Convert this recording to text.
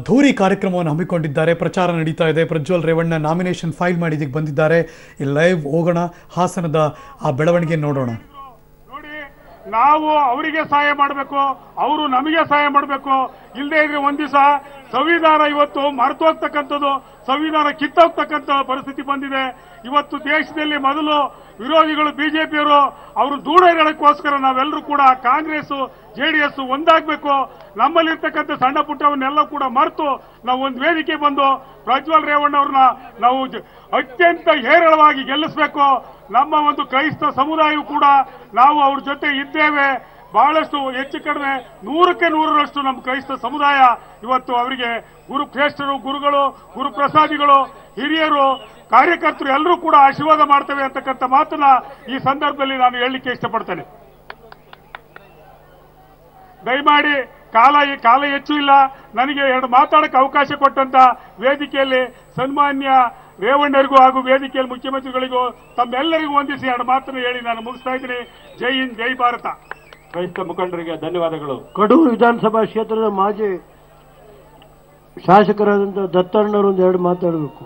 ಧೂರಿ ಕಾರ್ಯಕ್ರಮವನ್ನು ಹಮ್ಮಿಕೊಂಡಿದ್ದಾರೆ. ಪ್ರಚಾರ ನಡೀತಾ ಇದೆ. ಪ್ರಜ್ವಲ್ ರೇವಣ್ಣ ನಾಮಿನೇಷನ್ ಫೈಲ್ ಮಾಡಿ ಇದಕ್ಕೆ ಬಂದಿದ್ದಾರೆ. ಈ ಲೈವ್ ಹೋಗೋಣ, ಹಾಸನದ ಆ ಬೆಳವಣಿಗೆ ನೋಡೋಣ. ನೋಡಿ, ನಾವು ಅವರಿಗೆ ಸಹಾಯ ಮಾಡಬೇಕು, ಅವರು ನಮಗೆ ಸಹಾಯ ಮಾಡಬೇಕು. ಇಲ್ಲದೆ ಇದ್ರೆ ಒಂದ್ ದಿವಸ ಸಂವಿಧಾನ ಇವತ್ತು ಮರೆತೋಗ್ತಕ್ಕಂಥದ್ದು, ಸಂವಿಧಾನ ಕಿತ್ತೋಗ್ತಕ್ಕಂಥ ಪರಿಸ್ಥಿತಿ ಬಂದಿದೆ. ಇವತ್ತು ದೇಶದಲ್ಲಿ ಮೊದಲು ವಿರೋಧಿಗಳು ಬಿಜೆಪಿಯವರು ಅವರು ದೂಡೇರಕ್ಕೋಸ್ಕರ ನಾವೆಲ್ಲರೂ ಕೂಡ ಕಾಂಗ್ರೆಸ್ ಜೆಡಿಎಸ್ ಒಂದಾಗಬೇಕು. ನಮ್ಮಲ್ಲಿರ್ತಕ್ಕಂಥ ಸಣ್ಣ ಪುಟ್ಟವನ್ನೆಲ್ಲ ಕೂಡ ಮರೆತು ನಾವು ಒಂದು ವೇದಿಕೆ ಬಂದು ಪ್ರಜ್ವಲ್ ರೇವಣ್ಣ ಅವ್ರನ್ನ ನಾವು ಅತ್ಯಂತ ಹೇರಳವಾಗಿ ಗೆಲ್ಲಿಸಬೇಕು. ನಮ್ಮ ಒಂದು ಕ್ರೈಸ್ತ ಸಮುದಾಯವು ಕೂಡ ನಾವು ಅವ್ರ ಜೊತೆ ಇದ್ದೇವೆ. ಬಹಳಷ್ಟು ಹೆಚ್ಚು ಕಡಿಮೆ 100ಕ್ಕೆ 100ರಷ್ಟು ನಮ್ಮ ಕ್ರೈಸ್ತ ಸಮುದಾಯ ಇವತ್ತು ಅವರಿಗೆ ಗುರುಶ್ರೇಷ್ಠರು, ಗುರುಗಳು, ಗುರುಪ್ರಸಾದಿಗಳು, ಹಿರಿಯರು, ಕಾರ್ಯಕರ್ತರು ಎಲ್ಲರೂ ಕೂಡ ಆಶೀರ್ವಾದ ಮಾಡ್ತೇವೆ ಅಂತಕ್ಕಂಥ ಮಾತನ್ನ ಈ ಸಂದರ್ಭದಲ್ಲಿ ನಾನು ಹೇಳಲಿಕ್ಕೆ ಇಷ್ಟಪಡ್ತೇನೆ. ದಯಮಾಡಿ ಕಾಲ ಹೆಚ್ಚು ಇಲ್ಲ, ನನಗೆ ಎರಡು ಮಾತಾಡಕ್ಕೆ ಅವಕಾಶ ಕೊಟ್ಟಂತ ವೇದಿಕೆಯಲ್ಲಿ ಸನ್ಮಾನ್ಯ ರೇವಣ್ಣರಿಗೂ ಹಾಗೂ ವೇದಿಕೆಯಲ್ಲಿ ಮುಖ್ಯಮಂತ್ರಿಗಳಿಗೂ ತಮ್ಮೆಲ್ಲರಿಗೂ ವಂದಿಸಿ ಎರಡು ಮಾತನ್ನು ಹೇಳಿ ನಾನು ಮುಗಿಸ್ತಾ ಇದ್ದೀನಿ. ಜೈ ಹಿಂದ್, ಜೈ ಭಾರತ. ಕ್ರೈಸ್ತ ಮುಖಂಡರಿಗೆ ಧನ್ಯವಾದಗಳು. ಕಡೂರು ವಿಧಾನಸಭಾ ಕ್ಷೇತ್ರದ ಮಾಜಿ ಶಾಸಕರಾದಂತಹ ದತ್ತಣ್ಣವರು ಒಂದೆರಡು ಮಾತಾಡಬೇಕು.